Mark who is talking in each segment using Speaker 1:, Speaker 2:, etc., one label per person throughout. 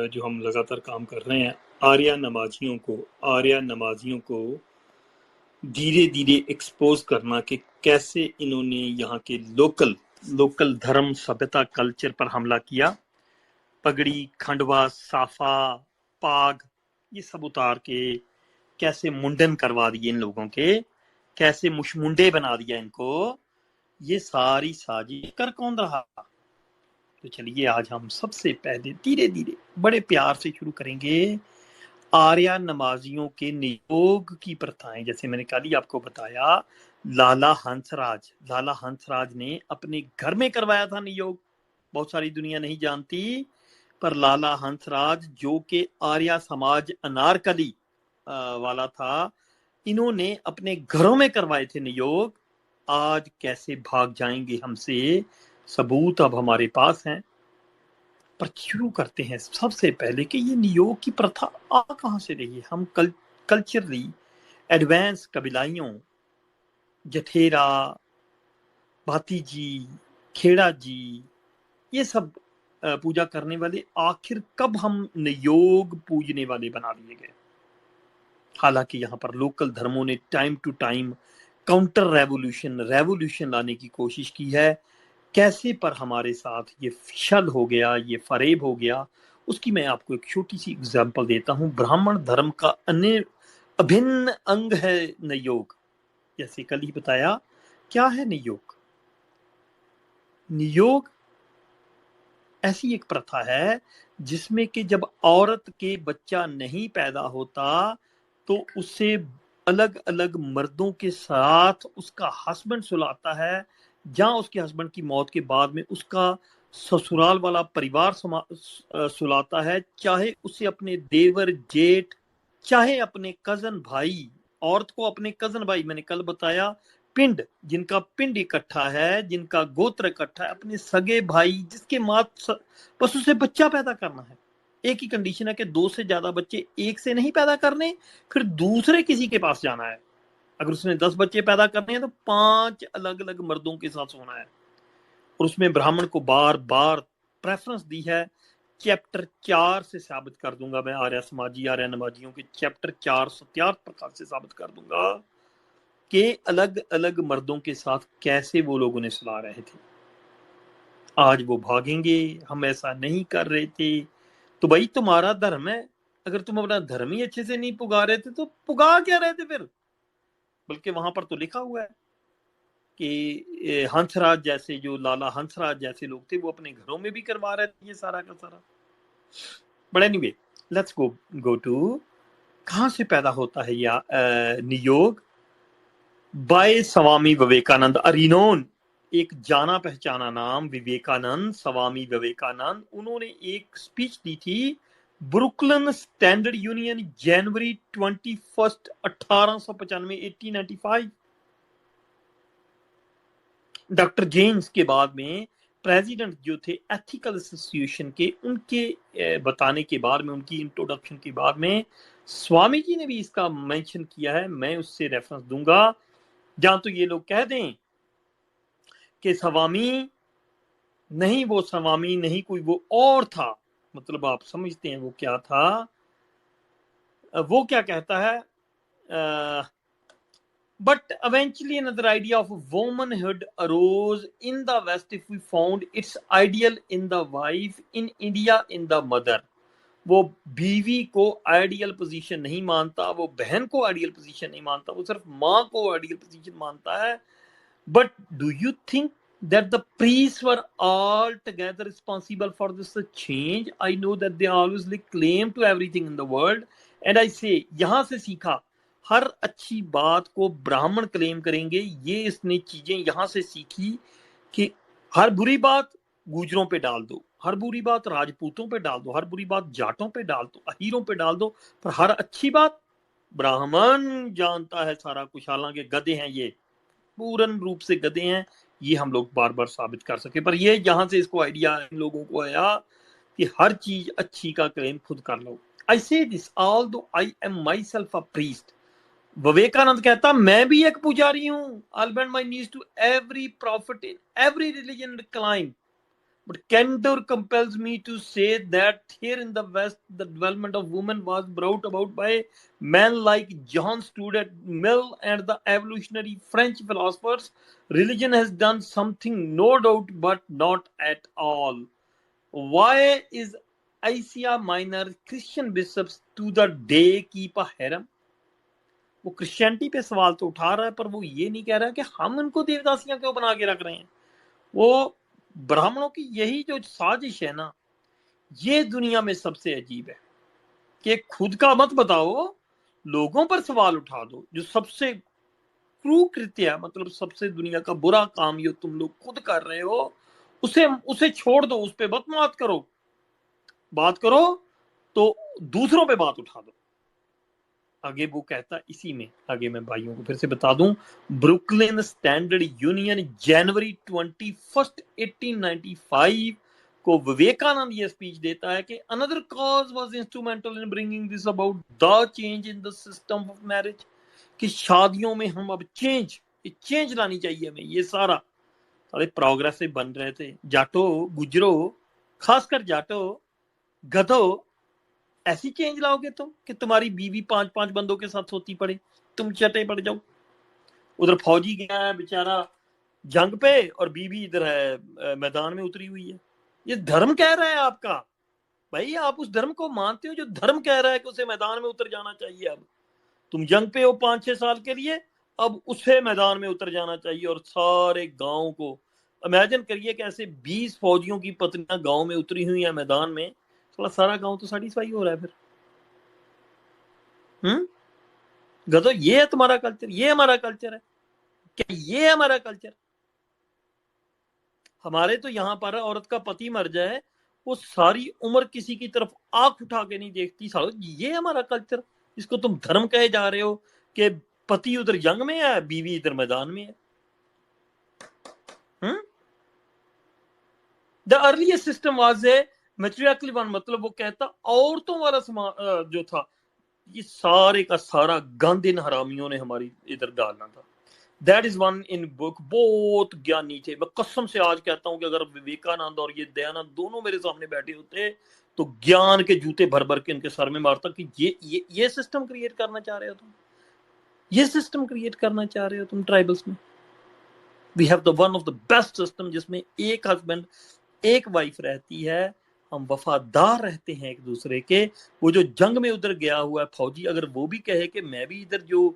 Speaker 1: जो हम लगातार काम कर रहे हैं, आर्या नमाजियों को धीरे धीरे एक्सपोज करना कि कैसे इन्होंने यहाँ के लोकल धर्म, सभ्यता, कल्चर पर हमला किया। पगड़ी, खंडवा, साफा, पाग, ये सब उतार के कैसे मुंडन करवा दिए इन लोगों के, कैसे मुशमुंडे बना दिया इनको। ये सारी साजिश कर कौन रहा? तो चलिए आज हम सबसे पहले धीरे धीरे बड़े प्यार से शुरू करेंगे आर्या नमाजियों के नियोग की प्रथाएं। जैसे मैंने कल ही आपको बताया, लाला हंसराज ने अपने घर में करवाया था नियोग। बहुत सारी दुनिया नहीं जानती, पर लाला हंसराज जो कि आर्या समाज अनारकली वाला था, इन्होंने अपने घरों में करवाए थे नियोग। आज कैसे भाग जाएंगे हमसे, सबूत अब हमारे पास हैं। पर शुरू करते हैं सबसे पहले कि ये नियोग की प्रथा आ कहां से रही है। हम कल्चरली एडवांस कबीलाइयों, जठेरा, भातीजी, खेड़ा जी, ये सब पूजा करने वाले आखिर कब हम नियोग पूजने वाले बना लिए गए? हालांकि यहाँ पर लोकल धर्मों ने time to time counter revolution लाने की कोशिश की है। कैसे पर हमारे साथ ये छल हो गया, ये फरेब हो गया, उसकी मैं आपको एक छोटी सी एग्जांपल देता हूं। ब्राह्मण धर्म का अन्य अभिन्न अंग है नियोग। जैसे कल ही बताया, क्या है नियोग? नियोग ऐसी एक प्रथा है जिसमें कि जब औरत के बच्चा नहीं पैदा होता तो उसे अलग अलग मर्दों के साथ उसका हस्बैंड सुलाता है। जहां उसके हस्बैंड की मौत के बाद में उसका ससुराल वाला परिवार सुलाता है, चाहे उसे अपने देवर जेठ, चाहे अपने कजन भाई। औरत को अपने कजन भाई, मैंने कल बताया, पिंड, जिनका पिंड इकट्ठा है, जिनका गोत्र इकट्ठा है, अपने सगे भाई, जिसके बस उसे बच्चा पैदा करना है। एक ही कंडीशन है कि 2 से ज्यादा बच्चे एक से नहीं पैदा करने, फिर दूसरे किसी के पास जाना है। अगर उसने 10 बच्चे पैदा करने हैं तो 5 अलग अलग मर्दों के साथ सोना है। और उसमें ब्राह्मण को बार बार प्रेफरेंस दी है। चैप्टर 4 से साबित कर दूंगा मैं, आर्य नमाजियों के चैप्टर 4 सत्यार्थ प्रकार से साबित कर दूंगा कि अलग अलग मर्दों के साथ कैसे वो लोग उन्हें सुला रहे थे। आज वो भागेंगे, हम ऐसा नहीं कर रहे थे। तो भाई तुम्हारा धर्म है, अगर तुम अपना धर्म ही अच्छे से नहीं पुगा रहे थे तो पुगा क्या रहे थे फिर? बल्कि वहां पर तो लिखा हुआ है कि हंसराज जैसे, जो लाला हंसराज जैसे लोग थे, वो अपने घरों में भी करवा रहे थे ये सारा का सारा। But anyway, let's go to कहां से पैदा होता है या नियोग। बाय स्वामी विवेकानंद, अरिनोन, एक जाना पहचाना नाम, विवेकानंद, स्वामी विवेकानंद। उन्होंने एक स्पीच दी थी Brooklyn Standard Union, January 21, 1895, 1895। Doctor James के बाद में प्रेसिडेंट जो थे एथिकल एसोसिएशन के, उनके बताने के बाद में, उनकी इंट्रोडक्शन के बाद में स्वामी जी ने भी इसका मेंशन किया है। मैं उससे रेफरेंस दूंगा जहां तो ये लोग कह दें कि स्वामी नहीं, वो स्वामी नहीं, कोई वो और था। मतलब आप समझते हैं वो क्या था। वो क्या कहता है, but eventually another idea of womanhood arose in the West if we found its ideal in the wife, in India in the mother। वो बीवी को आइडियल पोजीशन नहीं मानता, वो बहन को आइडियल पोजीशन नहीं मानता, वो सिर्फ माँ को आइडियल पोजीशन मानता है। But do you think that the priests were altogether responsible for this change? I know that they always claim to everything in the world, and I say, यहां से सीखा, हर अच्छी बात को ब्राह्मण क्लेम करेंगे। ये इसने चीजें यहां से सीखी कि हर बुरी बात गुजरों पे डाल दो, हर बुरी बात राजपूतों पे डाल दो, हर बुरी बात जाटों पे डाल दो, अहीरों पे डाल दो, पर हर अच्छी बात ब्राह्मण जानता है सारा कुछ। हालांकि गधे हैं ये, पूर्ण रूप से गधे हैं, ये हम लोग बार बार साबित कर सके। पर ये जहां से इसको आइडिया इन लोगों को आया कि हर चीज अच्छी का क्लेम खुद कर लो। I say this although I am myself a priest. Vivekananda कहता, मैं भी एक पुजारी हूं। I'll bend my knees to every prophet in every religion and climb But candor compels me to say that here in the West, the development of women was brought about by men like John Stuart Mill and the evolutionary French philosophers. Religion has done something, no doubt, but not at all. Why is Asia Minor Christian bishops to the day keep a harem? वो Christianity पे सवाल तो उठा रहा है, पर वो ये नहीं कह रहा कि हम उनको देवदासियां क्यों बना के रख रहे हैं। वो ब्राह्मणों की यही जो साजिश है ना, ये दुनिया में सबसे अजीब है कि खुद का मत बताओ, लोगों पर सवाल उठा दो। जो सबसे क्रूर कृत्य है, मतलब सबसे दुनिया का बुरा काम जो तुम लोग खुद कर रहे हो, उसे छोड़ दो, उस पर मत करो। बात करो तो दूसरों पे बात उठा दो। आगे वो कहता, इसी में आगे मैं भाइयों को फिर से बता दूं, ब्रुकलिन स्टैंडर्ड यूनियन जनवरी 21 1895 को विवेकानंद ये स्पीच देता है कि another cause was instrumental in bringing this about the change in the system of marriage, कि शादियों में हम अब चेंज लानी चाहिए हमें। ये सारा सारे प्रोग्रेसिव बन रहे थे, जाटो गुजरो, खासकर जाटो गधो, ऐसी चेंज लाओगे तुम कि तुम्हारी बीवी 5-5 बंदों के साथ सोती पड़े, तुम चटे पड़ जाओ। उधर फौजी गया है बेचारा जंग पे और बीवी इधर है मैदान में उतरी हुई है। ये धर्म कह रहा है आपका, भाई आप उस धर्म को मानते हो जो धर्म कह रहा है कि उसे मैदान में उतर जाना चाहिए। अब तुम जंग पे हो 5-6 साल के लिए, अब उसे मैदान में उतर जाना चाहिए। और सारे गांव को इमेजिन करिए कि ऐसे 20 फौजियों की पत्नियां गांव में उतरी हुई है मैदान में, थोड़ा सारा गांव तो सेटिस्फाई हो रहा है फिर। गधो, ये है तुम्हारा कल्चर, ये हमारा कल्चर है क्या? ये हमारा कल्चर। हमारे तो यहां पर औरत का पति मर जाए, वो सारी उम्र किसी की तरफ आंख उठा के नहीं देखती। सालो, ये हमारा कल्चर, इसको तुम धर्म कहे जा रहे हो कि पति उधर जंग में है, बीवी इधर मैदान में है। The earliest system was a matriarchal one, मतलब वो कहता औरतों वाला जो था, ये सारे का सारा गंद इन हरामियों ने हमारी इधर डालना था। That is one in book. बहुत ज्ञानी थे, मैं कसम से आज कहता हूं कि अगर विवेकानंद और ये दयानंद दोनों मेरे सामने बैठे होते तो ज्ञान के जूते भर भर के इनके सर में मारता कि ये सिस्टम क्रिएट करना चाह रहे हो तुम, ये सिस्टम क्रिएट करना चाह रहे हो तुम ट्राइबल्स में। We have the one of the best system जिसमें एक हस्बैंड एक वाइफ रहती है, हम वफादार रहते हैं एक दूसरे के। वो जो जंग में उधर गया हुआ है फौजी, अगर वो भी कहे कि मैं भी इधर जो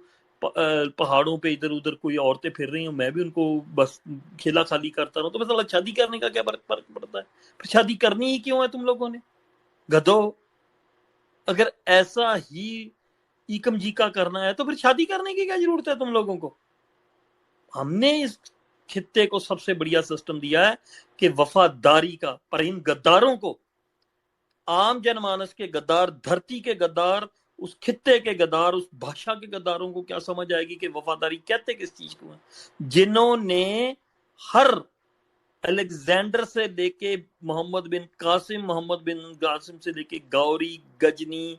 Speaker 1: पहाड़ों पे इधर उधर कोई औरतें फिर रही हूँ, मैं भी उनको बस खेला खाली करता रहूं, तो मतलब शादी करने का क्या फर्क पड़ता है? फिर शादी करनी ही क्यों है तुम लोगों ने, गधो? अगर ऐसा ही ईकम जी का करना है तो फिर शादी करने की क्या जरूरत है तुम लोगों को? हमने इस खित्ते को सबसे बढ़िया सिस्टम दिया है कि वफादारी का, पर इन गद्दारों को, आम जनमानस के गद्दार, धरती के गद्दार, उस खित्ते के गद्दार, उस भाषा के गद्दारों को क्या समझ आएगी कि वफादारी कहते किस चीज को है? जिन्होंने हर अलेक्जेंडर से लेके मोहम्मद बिन कासिम से लेके गौरी गजनी,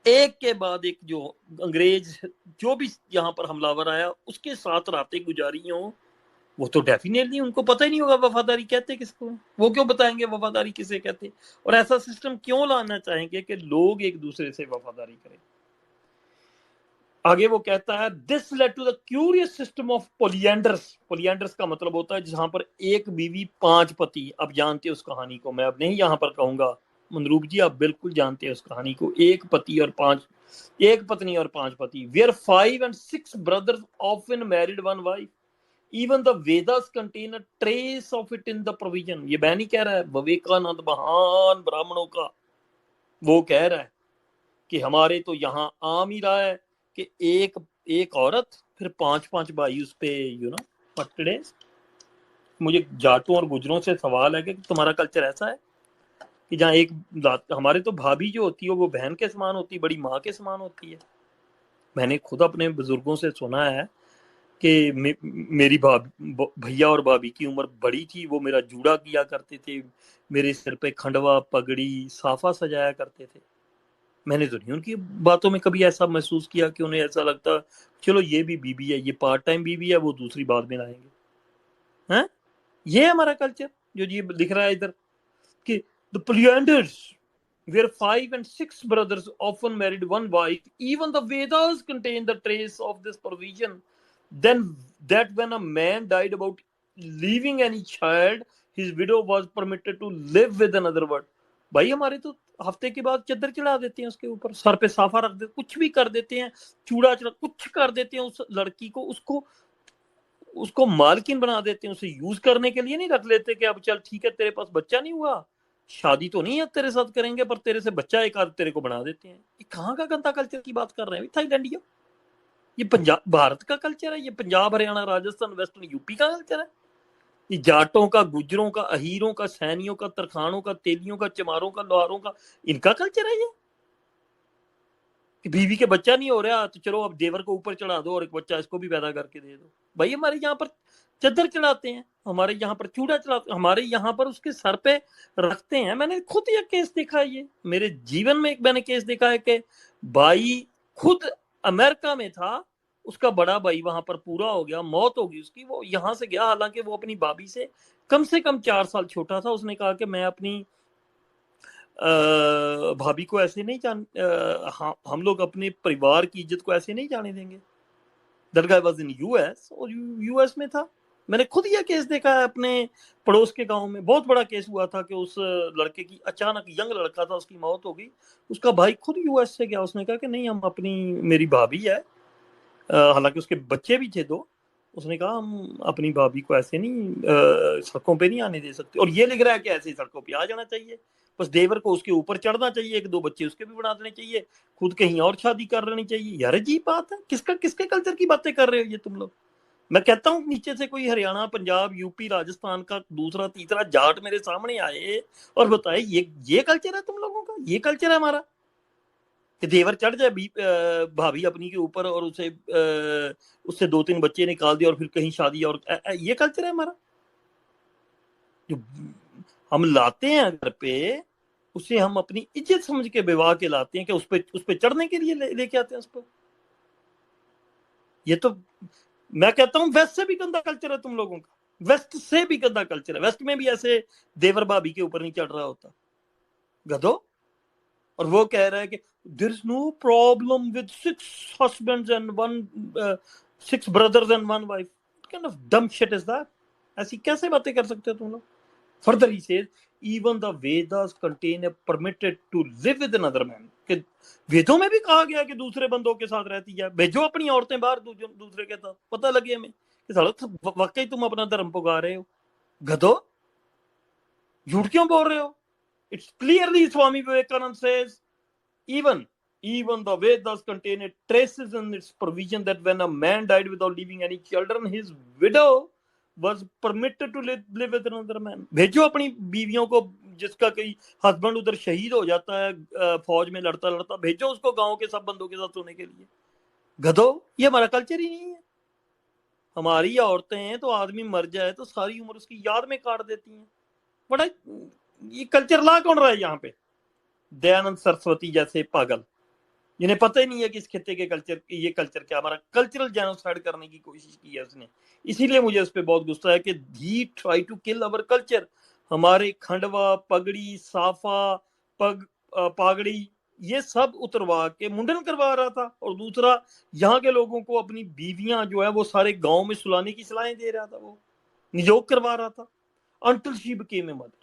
Speaker 1: एक के बाद एक जो अंग्रेज जो भी यहाँ पर हमलावर आया उसके साथ रातें गुजारी हो, वो तो डेफिनेटली उनको पता ही नहीं होगा वफादारी कहते किसको। वो क्यों बताएंगे वफादारी किसे कहते? और ऐसा सिस्टम क्यों लाना चाहेंगे कि लोग एक दूसरे से वफादारी करें? आगे वो कहता है, this led to the curious system of polyandrous. Polyandrous का मतलब होता है जहां पर एक बीवी 5 पति। अब जानते हैं उस कहानी को, मैं अब नहीं यहां पर कहूंगा, मनरूप जी आप बिल्कुल जानते हैं उस कहानी को। एक पति और 5, एक पत्नी और 5 पति। Where 5 and 6 brothers often married one wife. Even the Vedas contain a trace of it in the provision. ये मैं नहीं कह रहा है, विवेकानंद महान ब्राह्मणों का वो कह रहा है कि हमारे तो यहाँ आम ही रहा है कि एक औरत फिर 5-5 भाई उस पे, पटड़े। मुझे जाटों और गुजरों से सवाल है कि तुम्हारा कल्चर ऐसा है कि जहाँ एक, हमारे तो भाभी जो होती है वो बहन के समान होती है, बड़ी माँ के समान होती है। मैंने खुद अपने बुजुर्गों से सुना है कि मेरी भैया और भाभी की उम्र बड़ी थी, वो मेरा जूड़ा किया करते थे, मेरे सिर पे खंडवा पगड़ी साफा सजाया करते थे। मैंने तो नहीं उनकी बातों में कभी ऐसा महसूस किया कि उन्हें ऐसा लगता चलो ये भी बीबी है, ये पार्ट टाइम बीबी है, वो दूसरी बाद में लाएंगे। हैं? ये हमारा कल्चर जो ये लिख रहा है इधर कि the polyanders, where 5 and 6 brothers often married one wife, even the Vedas contain the trace of this provision. Then that when a man died about leaving any child, his widow was permitted to live with another one. भाई हमारे तो हफ्ते के बाद चद्दर चढ़ा देते हैं उसके ऊपर, सर पे साफा रख देते, कुछ भी कर देते हैं, चूड़ा चढ़ा, कुछ कर देते हैं उस लड़की को, उसको मालकिन बना देते हैं, उसे यूज करने के लिए नहीं रख लेते कि अब चल ठीक है तेरे पास बच्चा नहीं हुआ, शादी तो नहीं है तेरे साथ करेंगे पर तेरे से बच्चा एक आध तेरे को बना देते हैं। ये कहाँ का गंदा कल्चर की बात कर रहे हैं थाईलैंडिया? ये पंजाब भारत का कल्चर है? ये पंजाब हरियाणा राजस्थान वेस्टर्न यूपी का कल्चर है? ये जाटों का, गुजरों का, अहीरों का, सैनियों का, तरखानों का, तेलियों का, चमारों का, लोहारों का, इनका कल्चर है ये कि बीवी के बच्चा नहीं हो रहा तो चलो अब देवर को ऊपर चढ़ा दो और एक बच्चा इसको भी पैदा करके दे दो। भाई हमारे यहाँ पर चद्दर चढ़ाते हैं, हमारे यहाँ पर चूड़ा चढ़ाते हैं, हमारे यहाँ पर उसके सर पे रखते हैं। मैंने खुद ये केस देखा है, ये मेरे जीवन में एक मैंने केस देखा है कि भाई खुद अमेरिका में था, उसका बड़ा भाई वहां पर पूरा हो गया, मौत होगी उसकी, वो यहाँ से गया, हालांकि वो अपनी भाभी से कम 4 साल छोटा था। उसने कहा कि मैं अपनी भाभी को ऐसे नहीं हम लोग अपने परिवार की इज्जत को ऐसे नहीं जाने देंगे। That guy was in US, और यूएस में था। मैंने खुद यह केस देखा है अपने पड़ोस के गांव में, बहुत बड़ा केस हुआ था कि उस लड़के की अचानक, यंग लड़का था, उसकी मौत हो गई, उसका भाई खुद यूएस से गया, उसने कहा कि नहीं हम मेरी भाभी है, हालांकि उसके बच्चे भी थे 2, उसने कहा हम अपनी भाभी को ऐसे नहीं सड़कों पे नहीं आने दे सकते, और ये लिख रहा है कि ऐसे ही सड़कों पे आ जाना चाहिए, बस देवर को उसके ऊपर चढ़ना चाहिए, 1-2 बच्चे उसके भी बना देने चाहिए, खुद कहीं और शादी कर लेनी चाहिए। यार अजीब बात है, किसके कल्चर की बातें कर रहे हो ये तुम लोग? मैं कहता हूँ नीचे से कोई हरियाणा, पंजाब, यूपी, राजस्थान का दूसरा तीसरा जाट मेरे सामने आए और बताए ये कल्चर है तुम लोगों का, ये कल्चर है हमारा कि देवर चढ़ जाए भाभी अपनी के ऊपर और उससे 2-3 बच्चे निकाल दिए और फिर कहीं शादी, और ये कल्चर है हमारा? जो हम लाते हैं घर पे, उसे हम अपनी इज्जत समझ के विवाह के लाते हैं कि उस पे चढ़ने के लिए लेके आते हैं उस पर। ये तो मैं कहता हूं वेस्ट से भी गंदा कल्चर है तुम लोगों का, वेस्ट से भी गंदा कल्चर है। वेस्ट में भी ऐसे देवर भाभी के ऊपर नहीं चढ़ रहा होता, गधो। और वो कह रहा है कि there is no problem with 6 husbands and 6 brothers and 1 wife. What kind of dumb shit is that? ऐसी कैसे बातें कर सकते हो तुम लोग? Further he says, even the Vedas contain a permitted to live with another man. कि वेदों में भी कहा गया कि दूसरे बंदों के साथ रहती है, भेजो अपनी औरतें बाहर दूसरे के साथ, पता लगे हमें कि सालो वाकई तुम अपना धर्म पुगा रहे हो। गधो, झूठ क्यों बोल रहे हो? It's clearly Swami Vivekananda says, even the Vedas contain a traces in its provision that when a man died without leaving any children, his widow was permitted to live with another man. भेजो अपनी बीवियों को, जिसका कोई husband उधर शहीद हो जाता है फौज में लड़ता लड़ता, भेजो उसको गांव के सब बंदों के साथ सोने के लिए। गधो, ये हमारा कल्चर ही नहीं है। हमारी औरतें हैं तो आदमी मर जाए तो सारी उम्र उसकी याद में काट देती हैं। बड़ा ये कल्चर ला कौन रहा है यहाँ पे? दयानंद सरस्वती जैसे पागल, जिन्हें पता ही नहीं है कि इस खित्ते के कल्चर, ये कल्चर क्या, हमारा कल्चरल जेनोसाइड करने की कोशिश की है उसने। इसीलिए मुझे उस पर बहुत गुस्सा है कि he try to kill our culture. हमारे खंडवा, पगड़ी, साफा, पागड़ी, ये सब उतरवा के मुंडन करवा रहा था, और दूसरा यहाँ के लोगों को अपनी बीवियां जो है वो सारे गांव में सुलाने की सलाहें दे रहा था, वो नियोग करवा रहा था। Until she became a mother.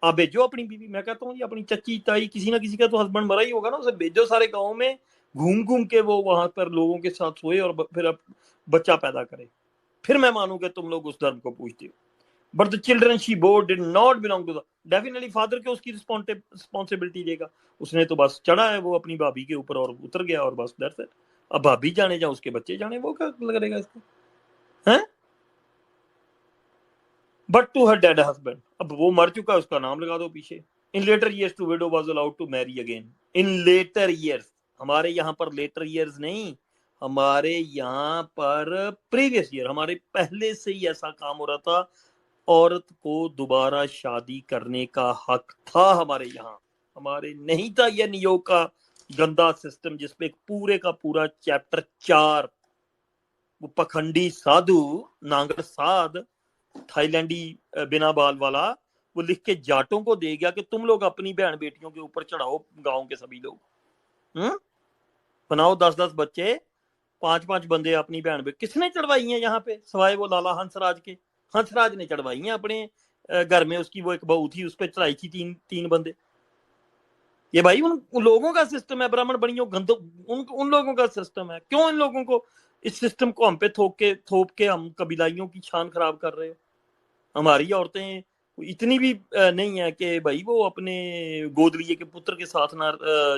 Speaker 1: आप भेजो अपनी बीवी, मैं कहता हूँ अपनी चच्ची ताई, किसी ना किसी का तो हस्बैंड मरा ही होगा ना, उसे भेजो सारे गांव में घूम के वो वहां पर लोगों के साथ सोए और फिर अब बच्चा पैदा करे, फिर मैं मानूं कि तुम लोग उस धर्म को पूछते हो। But the children she bore did not belong to the, definitely father के उसकी रिस्पॉन्सिबिलिटी देगा, उसने तो बस चढ़ा है वो अपनी भाभी के ऊपर और उतर गया, और बस दैट्स इट। अब भाभी जाने या उसके बच्चे जाने, वो क्या करेगा इसको, हैं? But to her dead husband, अब वो मर चुका है, उसका नाम लगा दो पीछे। In later years to widow was allowed to marry again. In later years, हमारे यहाँ पर लेटर ईयर्स नहीं, हमारे यहाँ पर प्रीवियस ईयर, हमारे पहले से ही ऐसा काम हो रहा था, औरत को दोबारा शादी करने का हक था हमारे यहाँ। हमारे नहीं था यह नियोग का गंदा सिस्टम, जिसपे पूरे का पूरा चैप्टर 4 वो पखंडी साधु नांगर साध थाईलैंडी बिना बाल वाला, वो लिख के जाटों को दे गया कि तुम लोग अपनी बहन बेटियों के ऊपर चढ़ाओ, गांव के सभी लोग बनाओ 10-10 बच्चे, 5-5 बंदे अपनी बहन बेटी। किसने चढ़वाई है यहाँ पे सिवाय वो लाला हंसराज के? हंसराज ने चढ़वाई है अपने घर में, उसकी वो एक बहू थी, उस पर चढ़ाई थी 3 बंदे। ये भाई उन लोगों का सिस्टम है, ब्राह्मण बनियों गंदो, उन लोगों का सिस्टम है। क्यों इन लोगों को, इस सिस्टम को हम पे थोप के हम कबीलाइयों की शान खराब कर रहे हो? हमारी औरतें इतनी भी नहीं है कि भाई वो अपने गोद लिए के पुत्र के साथ ना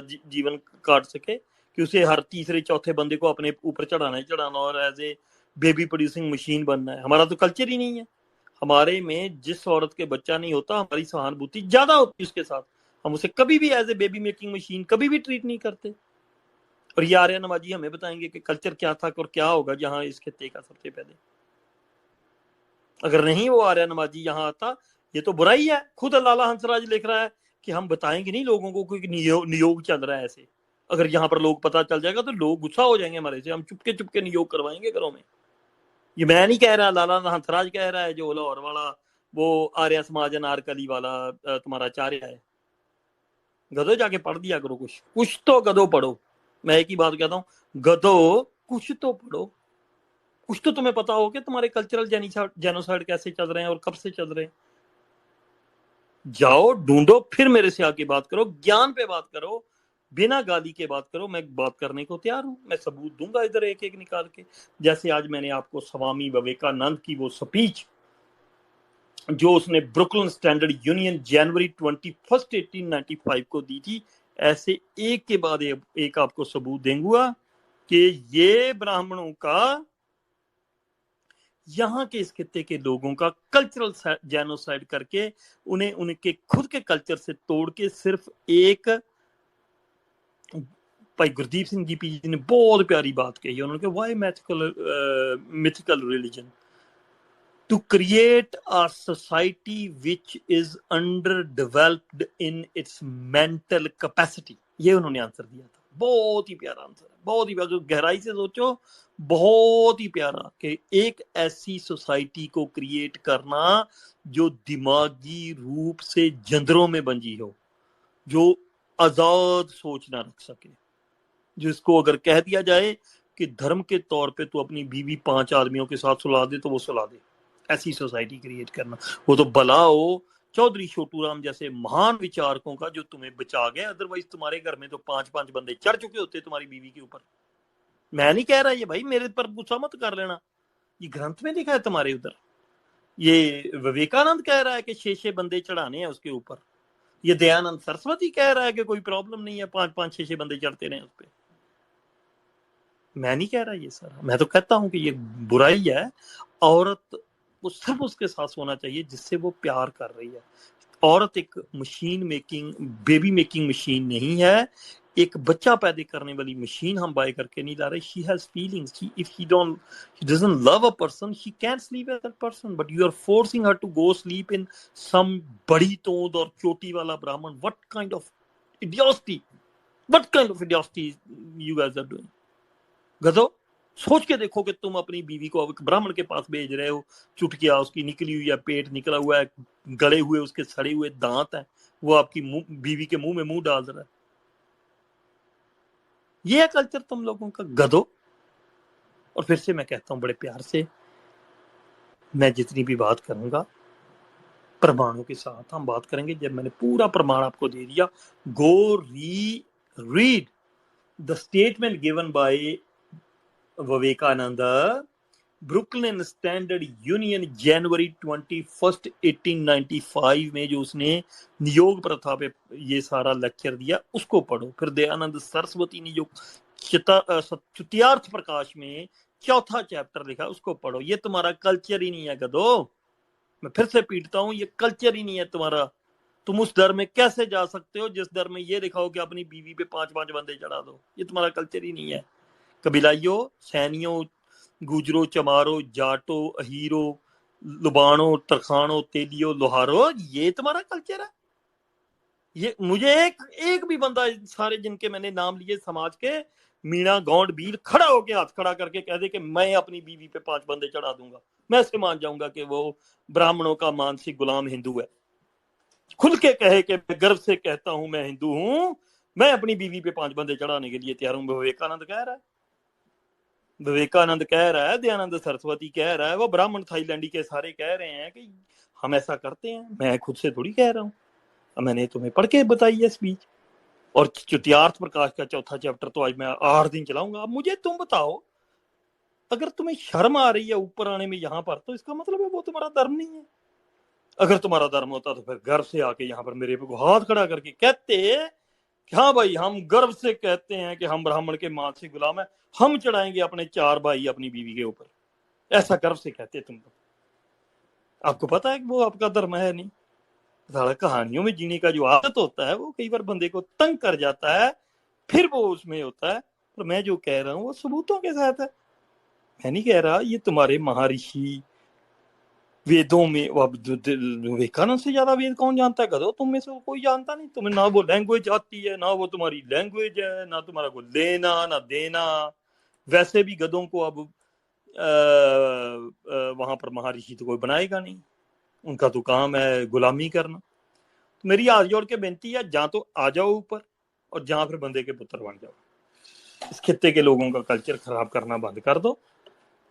Speaker 1: जीवन काट सके, कि उसे हर तीसरे चौथे बंदे को अपने ऊपर चढ़ाना ही चढ़ाना और as a baby producing machine बनना है। हमारा तो कल्चर ही नहीं है। हमारे में जिस औरत के बच्चा नहीं होता, हमारी सहानुभूति ज्यादा होती है उसके साथ। हम उसे कभी भी as a baby making machine कभी भी ट्रीट नहीं करते। और ये आर्य नवाजी हमें बताएंगे कि कल्चर क्या था और क्या होगा जहां इस खित्ते का सबसे पहले। अगर नहीं वो आर्य नवाजी यहाँ आता, ये तो बुराई है। खुद लाला हंसराज लिख रहा है कि हम बताएंगे नहीं लोगों को कोई नियोग चल रहा है ऐसे। अगर यहाँ पर लोग पता चल जाएगा तो लोग गुस्सा हो जाएंगे हमारे से, हम चुपके चुपके नियोग करवाएंगे घरों में। ये मैं नहीं कह रहा, लाला हंसराज कह रहा है, जो लाहौर वाला वो आर्य समाज अनारकली वाला तुम्हारा आचार्य है। गधो जाके पढ़ दिया करो, कुछ तो गधो पढ़ो। मैं एक ही बात कहता हूँ, गधो कुछ तो पढ़ो। कुछ तो तुम्हें पता हो कि तुम्हारे कल्चरल जेनोसाइड कैसे चल रहे हैं और कब से चल रहे हैं। जाओ ढूंढो, फिर मेरे से आके बात करो, ज्ञान पे बात करो, बिना गाली के बात करो। मैं बात करने को तैयार हूं, मैं सबूत दूंगा इधर एक एक निकाल के। जैसे आज मैंने आपको स्वामी विवेकानंद की वो स्पीच जो उसने ब्रुकलिन स्टैंडर्ड यूनियन जनवरी 21, 1895 को दी थी, ऐसे एक के बाद एक आपको सबूत देंगे कि ये ब्राह्मणों का, यहाँ के इस खित्ते के लोगों का कल्चरल जेनोसाइड करके उन्हें उनके खुद के कल्चर से तोड़ के सिर्फ एक, भाई गुरदीप सिंह जी पी जी ने बहुत प्यारी बात कही, उन्होंने कहा why mythical religion to create a society which is under developed in its mental capacity. ये उन्होंने आंसर दिया था। बहुत ही प्यारा आंसर है, बहुत ही प्यारा। जो गहराई से सोचो, बहुत ही प्यारा, कि एक ऐसी सोसाइटी को क्रिएट करना जो दिमागी रूप से जंदरों में बंजी हो, जो आजाद सोच ना रख सके, जिसको अगर कह दिया जाए कि धर्म के तौर पे तो अपनी बीवी 5 आदमियों के साथ सुला दे तो वो सुला दे, ऐसी सोसाइटी क्रिएट करना। वो तो भला हो चौधरी छोटू राम जैसे महान विचारकों का जो तुम्हें बचा गए, अदरवाइज तुम्हारे घर में तो 5-5 बंदे चढ़ चुके होते तुम्हारी बीवी के ऊपर। मैं नहीं कह रहा ये भाई, मेरे पर गुस्सा मत कर लेना, ये ग्रंथ में लिखा है तुम्हारे उधर। ये विवेकानंद कह रहा है कि 6-6 बंदे चढ़ाने हैं उसके ऊपर। ये दयानंद सरस्वती कह रहा है कि कोई प्रॉब्लम नहीं है, 5-5 6-6 बंदे चढ़ते रहे उस पर। मैं नहीं कह रहा ये सारा, मैं तो कहता हूं कि ये बुराई है। औरत को सिर्फ उसके साथ सोना चाहिए जिससे वो प्यार कर रही है। औरत एक machine making, baby making machine नहीं है, एक बच्चा पैदा करने वाली मशीन हम बाय करके नहीं ला रहे। She has feelings, if she doesn't love a person she can sleep with that person, but you are forcing her to go sleep in some बड़ी तोंद और चोटी वाला Brahmin. What kind of idiocy, what kind of idiocy you guys are doing. गधो, सोच के देखो कि तुम अपनी बीवी को एक ब्राह्मण के पास भेज रहे हो, चुटकिया उसकी निकली हुई है, पेट निकला हुआ है, गले हुए उसके सड़े हुए दांत हैं, वो आपकी बीवी के मुंह में मुंह डाल रहा है। ये है कल्चर तुम लोगों का, गधो। और फिर से मैं कहता हूं बड़े प्यार से, मैं जितनी भी बात करूंगा प्रमाणों के साथ हम बात करेंगे। जब मैंने पूरा प्रमाण आपको दे दिया, go read the statement given by Vivekananda, Brooklyn Standard Union January 21, 1895 में जो उसने नियोग प्रथा पे ये सारा लेक्चर दिया, उसको पढ़ो। फिर दयानंद सरस्वती ने जो चुतियार्थ प्रकाश में 4था चैप्टर लिखा, उसको पढ़ो। ये तुम्हारा कल्चर ही नहीं है गधो, मैं फिर से पीटता हूं, ये कल्चर ही नहीं है तुम्हारा। तुम उस दर में कैसे जा सकते हो जिस दर में ये दिखाओ कि अपनी बीवी पे 5-5 बंदे चढ़ा दो? ये तुम्हारा कल्चर ही नहीं है। कबीलाइयों, सैनियों, गुजरो, चमारो, जाटो, अहीरो, लुबानो, तरखानो, तेलियो, लोहारो, ये तुम्हारा कल्चर है? ये मुझे एक भी बंदा सारे जिनके मैंने नाम लिए समाज के, मीणा गौंड बीर, खड़ा होके हाथ खड़ा करके कह दे कि मैं अपनी बीवी पे 5 बंदे चढ़ा दूंगा, मैं ऐसे मान जाऊंगा कि वो ब्राह्मणों का मानसिक गुलाम हिंदू है। खुल के कहे कि मैं गर्व से कहता हूं मैं हिंदू हूं, मैं अपनी बीवी पे 5 बंदे चढ़ाने के लिए तैयार हूं। विवेकानंद कह रहा है, विवेकानंद कह रहा है, दयानंद सरस्वती कह रहा है, वो ब्राह्मण थाईलैंडी के सारे कह रहे हैं कि हम ऐसा करते हैं। मैं खुद से थोड़ी कह रहा हूं, मैंने तुम्हें पढ़ के बताई है स्पीच। और चतुर्थी प्रकाश का चौथा चैप्टर तो आज मैं 8 दिन चलाऊंगा। अब मुझे तुम बताओ, अगर तुम्हें शर्म आ रही है ऊपर आने में यहाँ पर, तो इसका मतलब है वो तुम्हारा धर्म नहीं है। अगर तुम्हारा धर्म होता तो फिर गर्व से आके यहाँ पर मेरे पे हाथ खड़ा करके कहते कि हाँ भाई, हम गर्व से कहते हैं कि हम ब्राह्मण के माल से गुलाम है, हम चढ़ाएंगे अपने 4 भाई अपनी बीवी के ऊपर। ऐसा गर्व से कहते तुम तो। आपको पता है कि वो आपका धर्म है नहीं। सारा कहानियों में जीने का जो आदत होता है वो कई बार बंदे को तंग कर जाता है, फिर वो उसमें होता है। पर मैं जो कह रहा हूँ वो सबूतों के साथ है। मैं नहीं कह रहा ये तुम्हारे महर्षि वेदों में, विवेकानंद से ज्यादा वेद कौन जानता है? गधो, तुम में से कोई जानता नहीं। तुम्हें ना वो लैंग्वेज आती है, ना वो तुम्हारी लैंग्वेज है, ना तुम्हारा को लेना ना देना। वैसे भी गधों को अब वहां पर महर्षि तो कोई बनाएगा नहीं, उनका तो काम है गुलामी करना। तो मेरी हाथ जोड़ के बेनती है, जहां तो आ जाओ ऊपर, और जहां फिर बंदे के पुत्र बन जाओ। इस खित्ते के लोगों का कल्चर खराब करना बंद कर दो।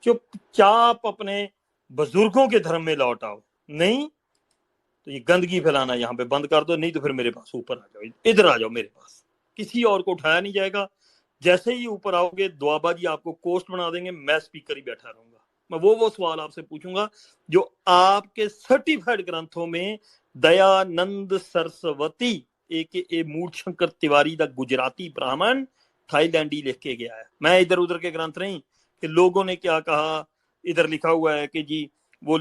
Speaker 1: चुपचाप अपने बुजुर्गों के धर्म में लौट आओ। नहीं तो ये गंदगी फैलाना यहाँ पे बंद कर दो, नहीं तो फिर मेरे पास ऊपर आ जाओ, इधर आ जाओ मेरे पास। किसी और को उठाया नहीं जाएगा। जैसे ही ऊपर आओगे दुआबा जी आपको कोस्ट बना देंगे, मैं स्पीकर ही बैठा रहूंगा। मैं वो सवाल आपसे पूछूंगा जो आपके सर्टिफाइड ग्रंथों में दयानंद सरस्वती ए मूलशंकर तिवारी द गुजराती ब्राह्मण थाईलैंडी लिख के गया है। मैं इधर उधर के ग्रंथ नहीं कि लोगों ने क्या कहा। इधर लिखा हुआ है कि जी वो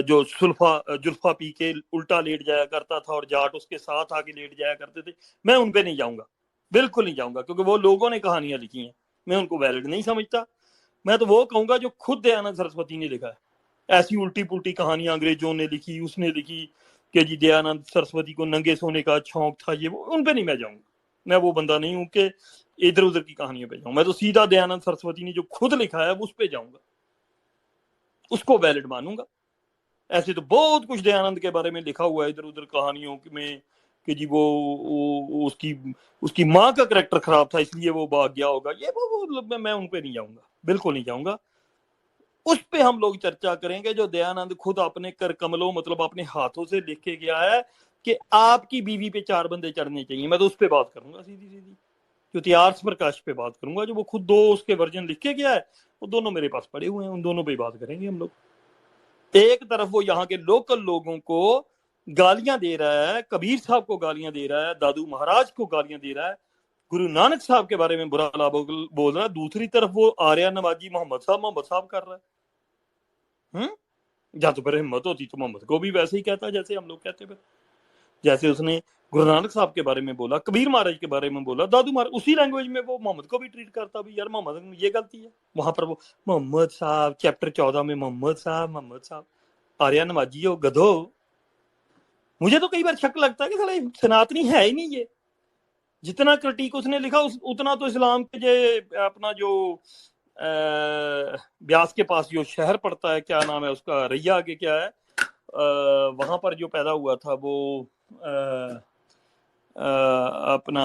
Speaker 1: जो जुल्फा पी के उल्टा लेट जाया करता था और जाट उसके साथ आके लेट जाया करते थे, मैं उन पे नहीं जाऊंगा, बिल्कुल नहीं जाऊंगा, क्योंकि वो लोगों ने कहानियां लिखी हैं, मैं उनको वैलिड नहीं समझता। मैं तो वो कहूंगा जो खुद दयानंद सरस्वती ने लिखा है। ऐसी उल्टी पुल्टी कहानियां अंग्रेजों ने लिखी, उसने लिखी कि जी दयानंद सरस्वती को नंगे सोने का शौक था, ये वो, उन पे नहीं मैं जाऊंगा। मैं वो बंदा नहीं हूं कि इधर उधर की कहानियों पे जाऊं। मैं तो सीधा दयानंद सरस्वती ने जो खुद लिखा है उस पे जाऊंगा, उसको वैलिड मानूंगा। ऐसे तो बहुत कुछ दयानंद के बारे में लिखा हुआ है इधर उधर कहानियों में कि जी वो उसकी माँ का करेक्टर खराब था इसलिए वो भाग गया होगा, ये वो मैं उन पे नहीं जाऊंगा, बिल्कुल नहीं जाऊंगा। उस पे हम लोग चर्चा करेंगे जो दयानंद खुद अपने कर कमलों, मतलब अपने हाथों से लिख के गया है कि आपकी बीवी पे 4 बंदे चढ़ने चाहिए। मैं तो उस पे बात करूंगा सीधी सीधी, चतुर्थी प्रकाश पे बात करूंगा, जो वो खुद 2 उसके वर्जन लिख के गया है, वो दोनों मेरे पास पड़े हुए हैं, उन दोनों पे बात करेंगे हम लोग। एक तरफ वो यहाँ के लोकल लोगों को गालियां दे रहा है, कबीर साहब को गालियां दे रहा है, दादू महाराज को गालियां दे रहा है, गुरु नानक साहब के बारे में बुरा बोल रहा है। दूसरी तरफ वो आर्या नवाजी मोहम्मद साहब कर रहा है। या तो फिर हिम्मत होती तो मोहम्मद को भी वैसे ही कहता जैसे हम लोग कहते। फिर जैसे उसने गुरु नानक साहब के बारे में बोला, कबीर महाराज के बारे में बोला, दादू महाराज, उसी लैंग्वेज में वो मोहम्मद को भी ट्रीट करता भी, यार मोहम्मद ये गलती है। वहां पर वो मोहम्मद साहब चैप्टर 14 में मोहम्मद साहब आर्या नवाजी हो गधो। मुझे तो कई बार शक लगता है कि साले सनातनी है ही नहीं ये। जितना क्रिटिक उसने लिखा उतना तो इस्लाम के जो अपना जो ब्यास के पास जो शहर पड़ता है, क्या नाम है उसका, रैया आगे क्या है, वहां पर जो पैदा हुआ था वो अपना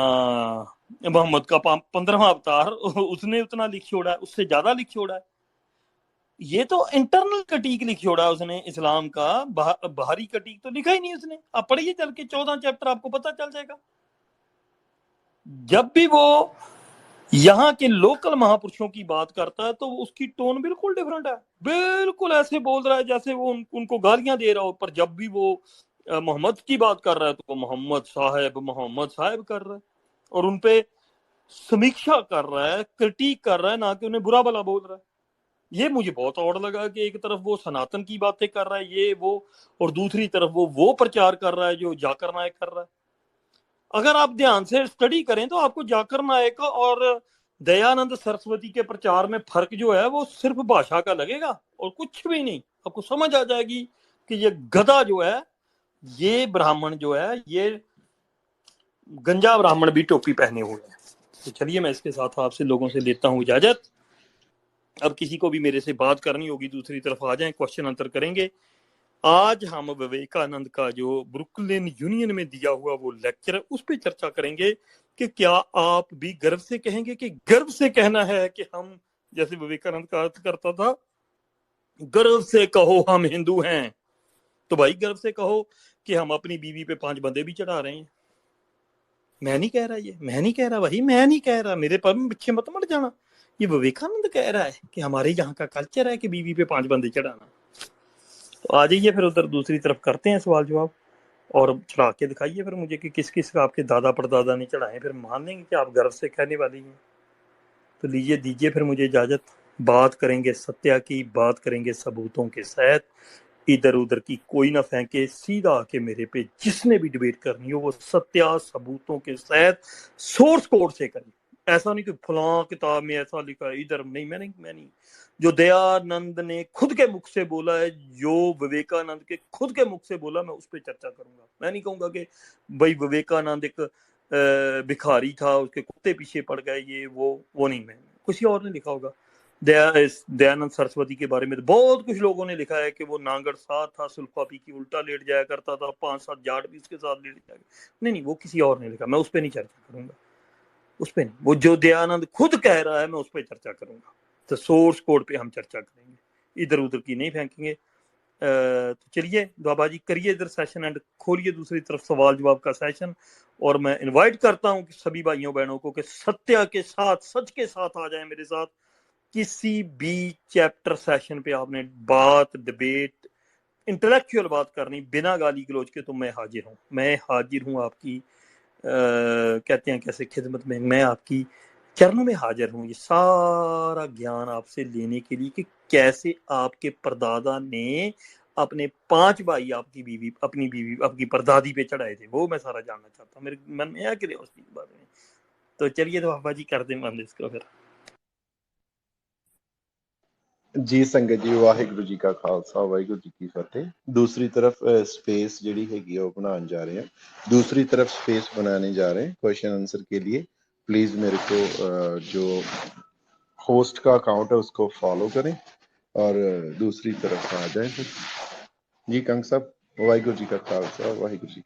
Speaker 1: मोहम्मद का 15वां अवतार, उसने उतना लिख छोड़ा, उससे ज्यादा लिख छोड़ा है। ये तो इंटरनल कटीक लिख छोड़ा उसने इस्लाम का, बाहरी कटीक तो लिखा ही नहीं उसने। आप पढ़िए चल के 14 चैप्टर, आपको पता चल जाएगा। जब भी वो यहाँ के लोकल महापुरुषों की बात करता है तो उसकी टोन बिल्कुल डिफरेंट है, बिल्कुल ऐसे बोल रहा है जैसे वो उनको गालियां दे रहा हो। पर जब भी वो मोहम्मद की बात कर रहा है तो वो मोहम्मद साहब कर रहा है, और उनपे समीक्षा कर रहा है, क्रिटिक कर रहा है, ना कि उन्हें बुरा भला बोल रहा है। ये मुझे बहुत और लगा कि एक तरफ वो सनातन की बातें कर रहा है ये वो, और दूसरी तरफ वो प्रचार कर रहा है जो जाकर नायक कर रहा है। अगर आप ध्यान से स्टडी करें तो आपको जाकर नायक और दयानंद सरस्वती के प्रचार में फर्क जो है वो सिर्फ भाषा का लगेगा और कुछ भी नहीं। आपको समझ आ जाएगी कि ये गधा जो है, ये ब्राह्मण जो है, ये गंजा ब्राह्मण भी टोपी पहने हुए हैं। तो चलिए मैं इसके साथ आपसे लोगों से लेता हूं इजाजत। अब किसी को भी मेरे से बात करनी होगी दूसरी तरफ आ जाएं, क्वेश्चन आंसर करेंगे। आज हम विवेकानंद का जो ब्रुकलिन यूनियन में दिया हुआ वो लेक्चर है उस पर चर्चा करेंगे कि क्या आप भी गर्व से कहेंगे कि गर्व से कहना है कि हम, जैसे विवेकानंद का अर्थ करता था, गर्व से कहो हम हिंदू हैं, तो भाई गर्व से कहो कि हम अपनी बीवी पे 5 बंदे भी चढ़ा रहे हैं। मैं नहीं कह रहा, ये मैं नहीं कह रहा भाई, मैं नहीं कह रहा, मेरे पर पीछे मत मर जाना। ये विवेकानंद कह रहा है कि हमारे यहाँ का कल्चर है कि बीवी पे 5 बंदे चढ़ाना। तो आ जाइए फिर उधर दूसरी तरफ करते हैं सवाल जवाब, और चढ़ा के दिखाइए फिर मुझे कि किस किस का आपके दादा परदादा ने चढ़ाए, फिर मान लेंगे कि आप गर्व से कहने वाली हैं। तो लीजिए दीजिए फिर मुझे इजाजत। बात करेंगे सत्या की, बात करेंगे सबूतों के साथ, इधर उधर की कोई ना फेंके, सीधा आके मेरे पे जिसने भी डिबेट करनी हो वो सत्या सबूतों के साथ सोर्स कोड से करें। ऐसा नहीं कि फलां किताब में ऐसा लिखा है, इधर नहीं, मैं नहीं। जो दयानंद ने खुद के मुख से बोला है, जो विवेकानंद के खुद के मुख से बोला, मैं उस पर चर्चा करूंगा। मैं नहीं कहूंगा कि भाई विवेकानंद एक भिखारी था, उसके कुत्ते पीछे पड़ गए, ये वो नहीं। मैं किसी और ने लिखा होगा। दयानंद सरस्वती के बारे में तो बहुत कुछ लोगों ने लिखा है कि वो नांगड़ साथ था, सुल्फा पी की उल्टा लेट जाया करता था, 5-7 जाट भी उसके साथ लेट जाया। नहीं, वो किसी और ने लिखा, मैं उस पर नहीं चर्चा करूंगा, उस पर नहीं। वो जो दयानंद खुद कह रहा है मैं उस पर चर्चा करूंगा। तो सोर्स कोड पे हम चर्चा करेंगे, इधर उधर की नहीं फेंकेंगे। तो चलिए बाबा जी करिए इधर सेशन एंड खोलिए दूसरी तरफ सवाल जवाब का सेशन। और मैं इनवाइट करता हूं कि सभी भाइयों बहनों को कि सत्य के साथ, सच के साथ आ जाए मेरे साथ। किसी भी चैप्टर सेशन पे आपने बात, डिबेट, इंटेलेक्चुअल बात करनी बिना गाली गलौज के, तो मैं हाजिर हूं आपकी कहते हैं कैसे खिदमत में, मैं आपकी चरणों में हाजिर हूं। ये सारा ज्ञान आपसे लेने के लिए कि कैसे आपके परदादा ने अपने 5 भाई अपनी बीवी आपकी परदादी पे चढ़ाए थे, वो मैं सारा जानना चाहता हूँ। मेरे मन में है कि उसकी बारे में। तो चलिए तो बाबा जी कर दें बंद इसको फिर।
Speaker 2: जी संगत जी, वाहिगुरु जी का खालसा वाहिगुरु जी की फतेह। दूसरी तरफ स्पेस ਜਿਹੜੀ ਹੈਗੀ ਉਹ ਬਣਾਉਣ जा रहे हैं, दूसरी तरफ स्पेस बनाने जा रहे हैं क्वेश्चन आंसर के लिए। प्लीज मेरे को जो होस्ट का अकाउंट है उसको फॉलो करें और दूसरी तरफ आ जाए। जी कंग साहब, वाहिगुरु जी का खालसा वाहिगुरु जी